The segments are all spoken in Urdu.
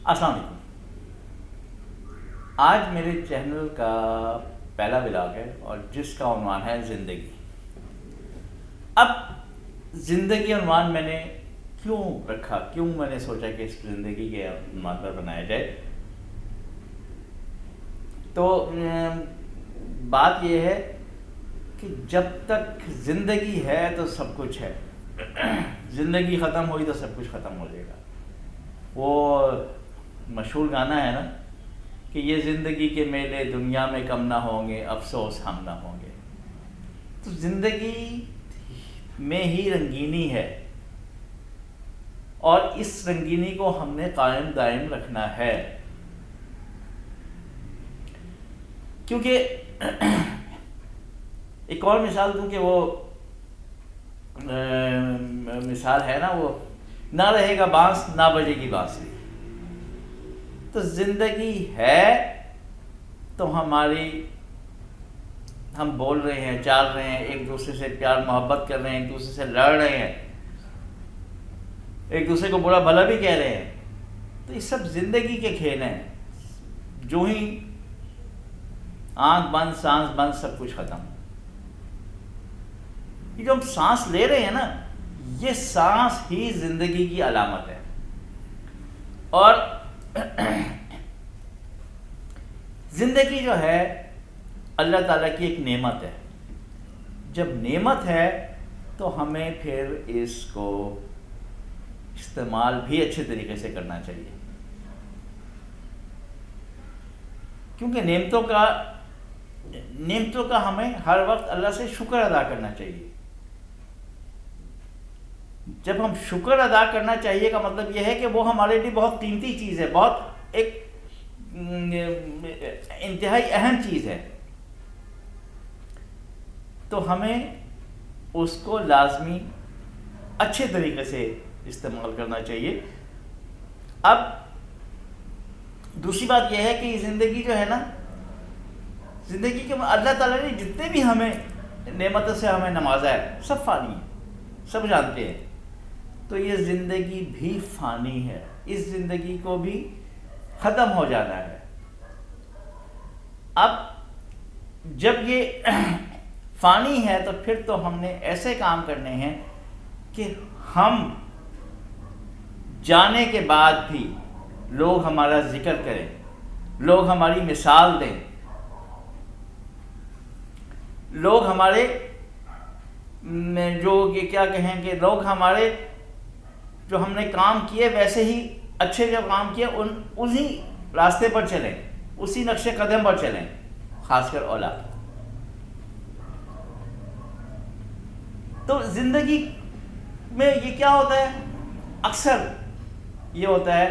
السلام علیکم. آج میرے چینل کا پہلا ولاگ ہے اور جس کا عنوان ہے زندگی. اب زندگی عنوان میں نے کیوں رکھا، کیوں میں نے سوچا کہ اس زندگی کے عنوان پر بنایا جائے؟ تو بات یہ ہے کہ جب تک زندگی ہے تو سب کچھ ہے. زندگی ختم ہوئی تو سب کچھ ختم ہو جائے گا. وہ مشہور گانا ہے نا کہ یہ زندگی کے میلے دنیا میں کم نہ ہوں گے، افسوس ہم نہ ہوں گے. تو زندگی میں ہی رنگینی ہے اور اس رنگینی کو ہم نے قائم دائم رکھنا ہے. کیونکہ ایک اور مثال دوں کہ وہ مثال ہے نا، وہ نہ رہے گا بانس نہ بجے گی بانسری. تو زندگی ہے تو ہم بول رہے ہیں، چال رہے ہیں، ایک دوسرے سے پیار محبت کر رہے ہیں، ایک دوسرے سے لڑ رہے ہیں، ایک دوسرے کو برا بھلا بھی کہہ رہے ہیں. تو یہ سب زندگی کے کھیل ہیں. جو ہی آنکھ بند سانس بند سب کچھ ختم. یہ جو ہم سانس لے رہے ہیں نا، یہ سانس ہی زندگی کی علامت ہے. اور زندگی جو ہے اللہ تعالیٰ کی ایک نعمت ہے. جب نعمت ہے تو ہمیں پھر اس کو استعمال بھی اچھے طریقے سے کرنا چاہیے. کیونکہ نعمتوں کا ہمیں ہر وقت اللہ سے شکر ادا کرنا چاہیے. جب ہم شکر ادا کرنا چاہیے کا مطلب یہ ہے کہ وہ ہمارے لیے بہت قیمتی چیز ہے، بہت ایک انتہائی اہم چیز ہے. تو ہمیں اس کو لازمی اچھے طریقے سے استعمال کرنا چاہیے. اب دوسری بات یہ ہے کہ زندگی جو ہے نا، زندگی کے اللہ تعالیٰ نے جتنے بھی ہمیں نعمتوں سے ہمیں نوازا ہے سب فانی ہے، سب جانتے ہیں. تو یہ زندگی بھی فانی ہے، اس زندگی کو بھی ختم ہو جانا ہے. اب جب یہ فانی ہے تو پھر تو ہم نے ایسے کام کرنے ہیں کہ ہم جانے کے بعد بھی لوگ ہمارا ذکر کریں، لوگ ہماری مثال دیں، لوگ ہمارے جو کہ کیا کہیں کہ لوگ ہمارے جو ہم نے کام کیے ویسے ہی اچھے جو کام کیے اسی راستے پر چلیں، اسی نقش قدم پر چلیں، خاص کر اولاد. تو زندگی میں یہ کیا ہوتا ہے، اکثر یہ ہوتا ہے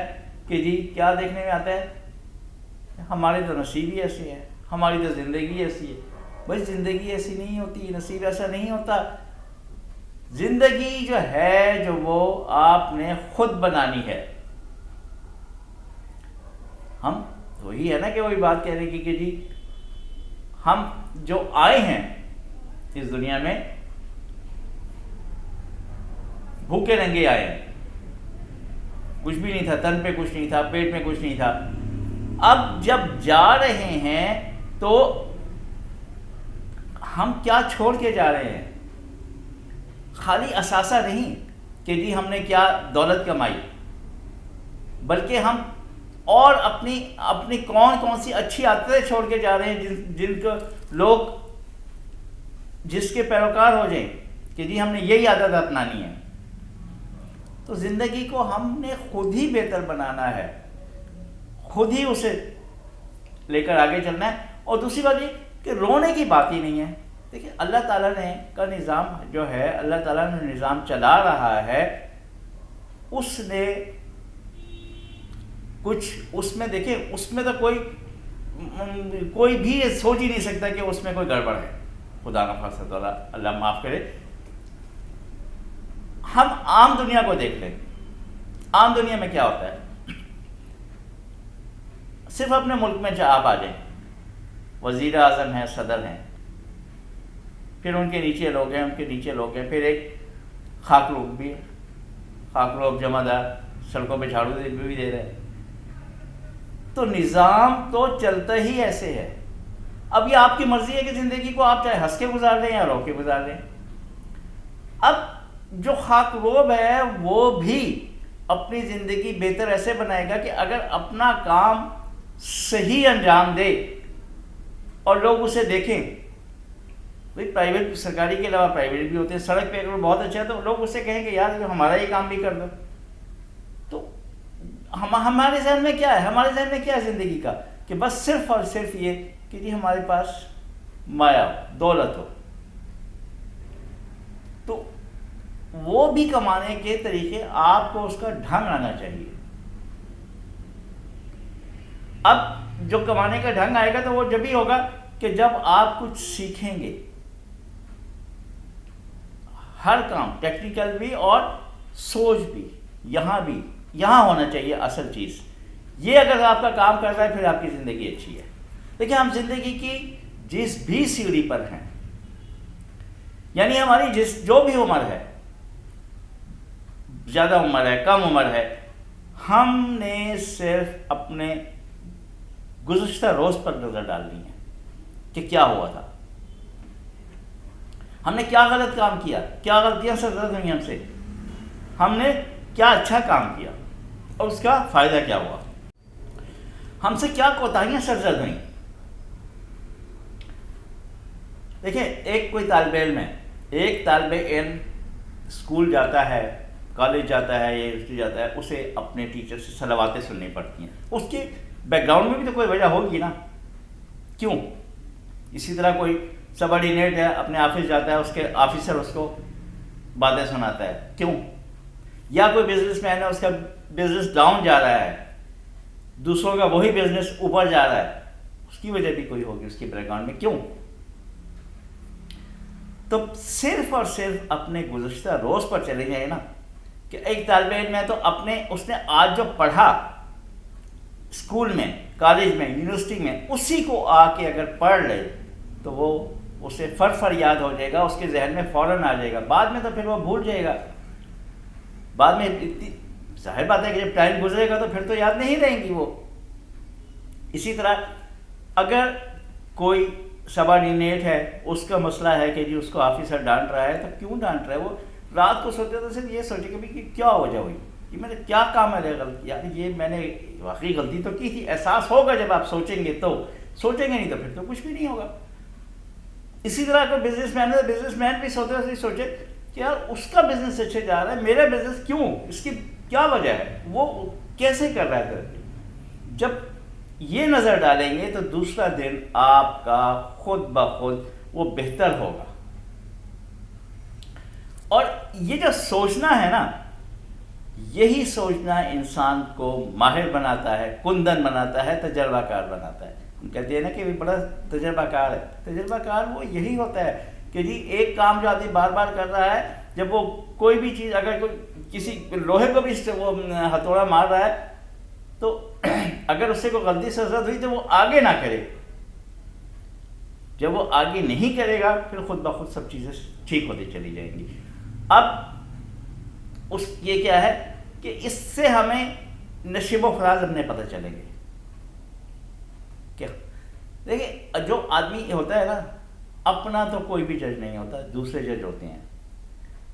کہ جی کیا دیکھنے میں آتا ہے، ہمارے تو نصیب ہی ایسے ہے، ہماری تو زندگی ایسی ہے. بھائی زندگی ایسی نہیں ہوتی، نصیب ایسا نہیں ہوتا. زندگی جو ہے جو وہ آپ نے خود بنانی ہے. ہم وہی ہے نا کہ وہی بات کہنے کی کہ جی ہم جو آئے ہیں اس دنیا میں بھوکے ننگے آئے ہیں، کچھ بھی نہیں تھا، تن پہ کچھ نہیں تھا، پیٹ میں کچھ نہیں تھا. اب جب جا رہے ہیں تو ہم کیا چھوڑ کے جا رہے ہیں؟ خالی اثاثہ نہیں کہ جی ہم نے کیا دولت کمائی، بلکہ ہم اور اپنی کون سی اچھی عادتیں چھوڑ کے جا رہے ہیں جن کو لوگ جس کے پیروکار ہو جائیں کہ جی ہم نے یہی عادت اپنانی ہے. تو زندگی کو ہم نے خود ہی بہتر بنانا ہے، خود ہی اسے لے کر آگے چلنا ہے. اور دوسری بات یہ کہ رونے کی بات ہی نہیں ہے. دیکھیں اللہ تعالیٰ نے کا نظام جو ہے، اللہ تعالیٰ نے نظام چلا رہا ہے، اس نے کچھ اس میں دیکھیں، اس میں تو کوئی بھی سوچ ہی نہیں سکتا کہ اس میں کوئی گڑبڑ ہے. خدا نہ خواستہ اللہ معاف کرے. ہم عام دنیا کو دیکھ لیں. عام دنیا میں کیا ہوتا ہے؟ صرف اپنے ملک میں آپ آ جائیں، وزیر اعظم ہیں، صدر ہیں، پھر ان کے نیچے لوگ ہیں، ان کے نیچے لوگ ہیں، پھر ایک خاک لوگ بھی ہیں، خاک لوگ جمع دار سڑکوں پہ جھاڑو بھی دے رہے ہیں، تو نظام تو چلتا ہی ایسے ہے. اب یہ آپ کی مرضی ہے کہ زندگی کو آپ چاہے ہنس کے گزار لیں یا رو کے گزار لیں. اب جو خاک روب ہے وہ بھی اپنی زندگی بہتر ایسے بنائے گا کہ اگر اپنا کام صحیح انجام دے اور لوگ اسے دیکھیں. بھائی پرائیویٹ سرکاری کے علاوہ پرائیویٹ بھی ہوتے ہیں. سڑک پہ اگر بہت اچھا ہے تو لوگ اسے کہیں کہ یار ہمارا یہ کام بھی کر دو. تو ہمارے ذہن میں کیا ہے؟ ہمارے ذہن میں کیا ہے زندگی کا؟ کہ بس صرف اور صرف یہ کہ جی ہمارے پاس مایا ہو، دولت ہو. تو وہ بھی کمانے کے طریقے آپ کو اس کا ڈھنگ آنا چاہیے. اب جو کمانے کا ڈھنگ آئے گا تو وہ جب ہی ہوگا کہ جب آپ کچھ سیکھیں گے. ہر کام ٹیکنیکل بھی اور سوچ بھی یہاں ہونا چاہیے اصل چیز. یہ اگر آپ کا کام کر رہا ہے پھر آپ کی زندگی اچھی ہے. دیکھیں ہم زندگی کی جس بھی سیڑھی پر ہیں، یعنی ہماری جو بھی عمر ہے، زیادہ عمر ہے کم عمر ہے، ہم نے صرف اپنے گزشتہ روز پر نظر ڈالنی ہے کہ کیا ہوا تھا، ہم نے کیا غلط کام کیا، کیا غلطیاں سرزد ہوئی ہم سے، ہم نے کیا اچھا کام کیا اور اس کا فائدہ کیا ہوا، ہم سے کیا کوتاہیاں سرزد ہوئیں. دیکھیں ایک کوئی طالب علم ہے، ایک طالب علم اسکول جاتا ہے، کالج جاتا ہے یا یونیورسٹی جاتا ہے، اسے اپنے ٹیچر سے صلواتیں سننی پڑتی ہیں. اس کے بیک گراؤنڈ میں بھی تو کوئی وجہ ہوگی نا، کیوں؟ اسی طرح کوئی سب آرڈینیٹ ہے، اپنے آفس جاتا ہے، اس کے آفیسر اس کو باتیں سناتا ہے، کیوں؟ یا کوئی بزنس مین ہے، اس کا بزنس ڈاؤن جا رہا ہے، دوسروں کا وہی بزنس اوپر جا رہا ہے، اس کی وجہ بھی کوئی ہوگی اس کے بیک گراؤنڈ میں، کیوں؟ تو صرف اور صرف اپنے گزشتہ روز پر چلے جائیں نا. کہ ایک طالب علم ہے تو اس نے آج جو پڑھا اسکول میں، کالج میں، یونیورسٹی میں، اسی کو آ کے اگر پڑھ لے تو وہ اسے فر یاد ہو جائے گا، اس کے ذہن میں فوراً آ جائے گا. بعد میں تو پھر وہ بھول جائے گا. بعد میں ظاہر بات ہے کہ جب ٹائم گزرے گا تو پھر تو یاد نہیں رہیں گی وہ. اسی طرح اگر کوئی سب آرڈینیٹ ہے، اس کا مسئلہ ہے کہ جی اس کو آفیسر ڈانٹ رہا ہے، تو کیوں ڈانٹ رہا ہے؟ وہ رات کو سوچے تو صرف یہ سوچے کہ کیا وجہ ہوئی، یہ میں نے کیا کام ہے غلطی، یار یہ میں نے واقعی غلطی تو کی تھی. احساس ہوگا جب آپ سوچیں گے تو، سوچیں گے نہیں تو پھر تو کچھ بھی نہیں ہوگا. اسی طرح اگر بزنس مین ہے، بزنس مین بھی سوچے کہ یار اس کا بزنس اچھے جا رہا ہے، میرا بزنس کیوں، اس کی کیا وجہ ہے، وہ کیسے کر رہا ہے. جب یہ نظر ڈالیں گے تو دوسرا دن آپ کا خود بخود وہ بہتر ہوگا. اور یہ جو سوچنا ہے نا، یہی سوچنا انسان کو ماہر بناتا ہے، کندن بناتا ہے، تجربہ کار بناتا ہے. ہم کہتے ہیں نا کہ بڑا تجربہ کار ہے. تجربہ کار وہ یہی ہوتا ہے کہ جی ایک کام جو آدمی بار بار کر رہا ہے، جب وہ کوئی بھی چیز، اگر کوئی کسی لوہے کو بھی وہ ہتھوڑا مار رہا ہے تو اگر اس سے کوئی غلطی سرزد ہوئی تو وہ آگے نہ کرے. جب وہ آگے نہیں کرے گا پھر خود بخود سب چیزیں ٹھیک ہوتی چلی جائیں گی. اب یہ کیا ہے کہ اس سے ہمیں نشیب و فراز اپنے پتہ چلیں گے. کیا دیکھیں جو آدمی ہوتا ہے نا، اپنا تو کوئی بھی جج نہیں ہوتا، دوسرے جج ہوتے ہیں.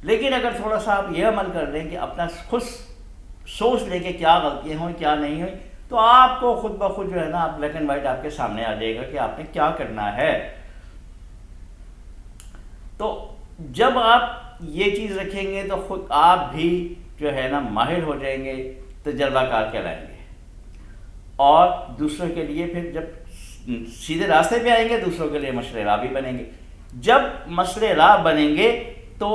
لیکن اگر تھوڑا سا آپ یہ عمل کر لیں کہ اپنا خود سوچ لیں کہ کیا غلطیاں ہوئیں کیا نہیں ہوئی، تو آپ کو خود بخود جو ہے نا بلیک اینڈ وائٹ آپ کے سامنے آ جائے گا کہ آپ نے کیا کرنا ہے. تو جب آپ یہ چیز رکھیں گے تو خود آپ بھی جو ہے نا ماہر ہو جائیں گے، تجربہ کار کہلائیں گے، اور دوسروں کے لیے پھر جب سیدھے راستے پہ آئیں گے دوسروں کے لیے مشرے راہ بھی بنیں گے. جب مشرے راہ بنیں گے تو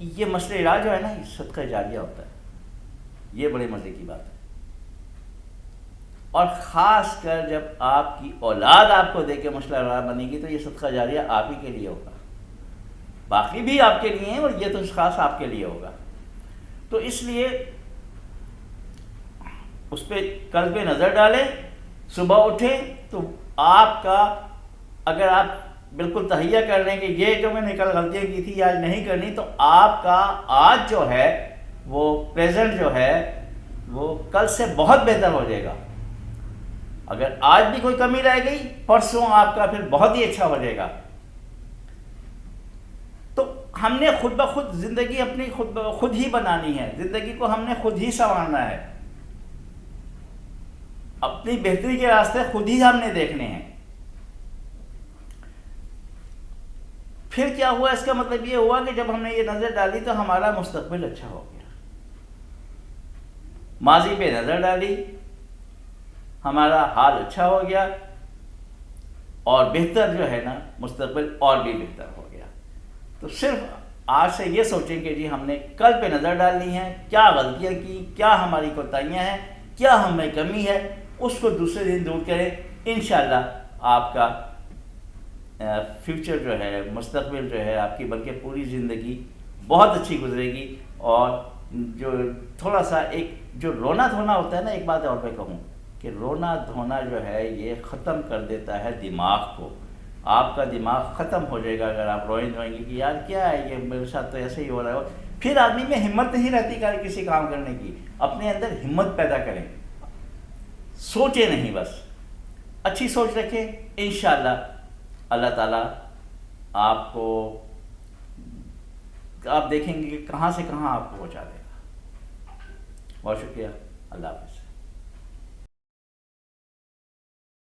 یہ مشرے راہ جو ہے نا یہ صدقہ جاریہ ہوتا ہے. یہ بڑے مزے کی بات ہے. اور خاص کر جب آپ کی اولاد آپ کو دے کے مشرے راہ بنے گی تو یہ صدقہ جاریہ آپ ہی کے لیے ہوگا. باقی بھی آپ کے لیے ہیں اور یہ تو خاص آپ کے لیے ہوگا. تو اس لیے اس پہ کل پہ نظر ڈالیں. صبح اٹھیں تو آپ کا، اگر آپ بالکل تہیہ کر لیں کہ یہ جو میں نے کل غلطیاں کی تھی آج نہیں کرنی، تو آپ کا آج جو ہے وہ پریزنٹ جو ہے وہ کل سے بہت بہتر ہو جائے گا. اگر آج بھی کوئی کمی رہ گئی، پرسوں آپ کا پھر بہت ہی اچھا ہو جائے گا۔ تو ہم نے خود بخود زندگی اپنی خود ہی بنانی ہے، زندگی کو ہم نے خود ہی سنوارنا ہے، اپنی بہتری کے راستے خود ہی ہم نے دیکھنے ہیں۔ پھر کیا ہوا؟ اس کا مطلب یہ ہوا کہ جب ہم نے یہ نظر ڈالی تو ہمارا مستقبل اچھا ہو گیا۔ ماضی پہ نظر ڈالی، ہمارا حال اچھا ہو گیا، اور بہتر جو ہے نا مستقبل اور بھی بہتر ہو گیا۔ تو صرف آج سے یہ سوچیں کہ جی ہم نے کل پہ نظر ڈالنی ہے، کیا غلطیاں کی، کیا ہماری کوتاہیاں ہیں، کیا ہم میں کمی ہے، اس کو دوسرے دن دور کریں۔ انشاءاللہ آپ کا فیوچر جو ہے، مستقبل جو ہے آپ کی، بلکہ پوری زندگی بہت اچھی گزرے گی۔ اور جو تھوڑا سا ایک جو رونا دھونا ہوتا ہے نا، ایک بات اور میں کہوں کہ رونا دھونا جو ہے یہ ختم کر دیتا ہے دماغ کو۔ آپ کا دماغ ختم ہو جائے گا اگر آپ روئیں دھوئیں گے کہ یار کیا ہے یہ، میرے ساتھ تو ایسے ہی ہو رہا ہے۔ پھر آدمی میں ہمت نہیں رہتی کسی کام کرنے کی۔ اپنے اندر ہمت پیدا کریں، سوچیں نہیں، بس اچھی سوچ رکھیں۔ انشاءاللہ اللہ تعالیٰ آپ کو، آپ دیکھیں گے کہ کہاں سے کہاں آپ کو پہنچا دے گا۔ بہت شکریہ، اللہ حافظ۔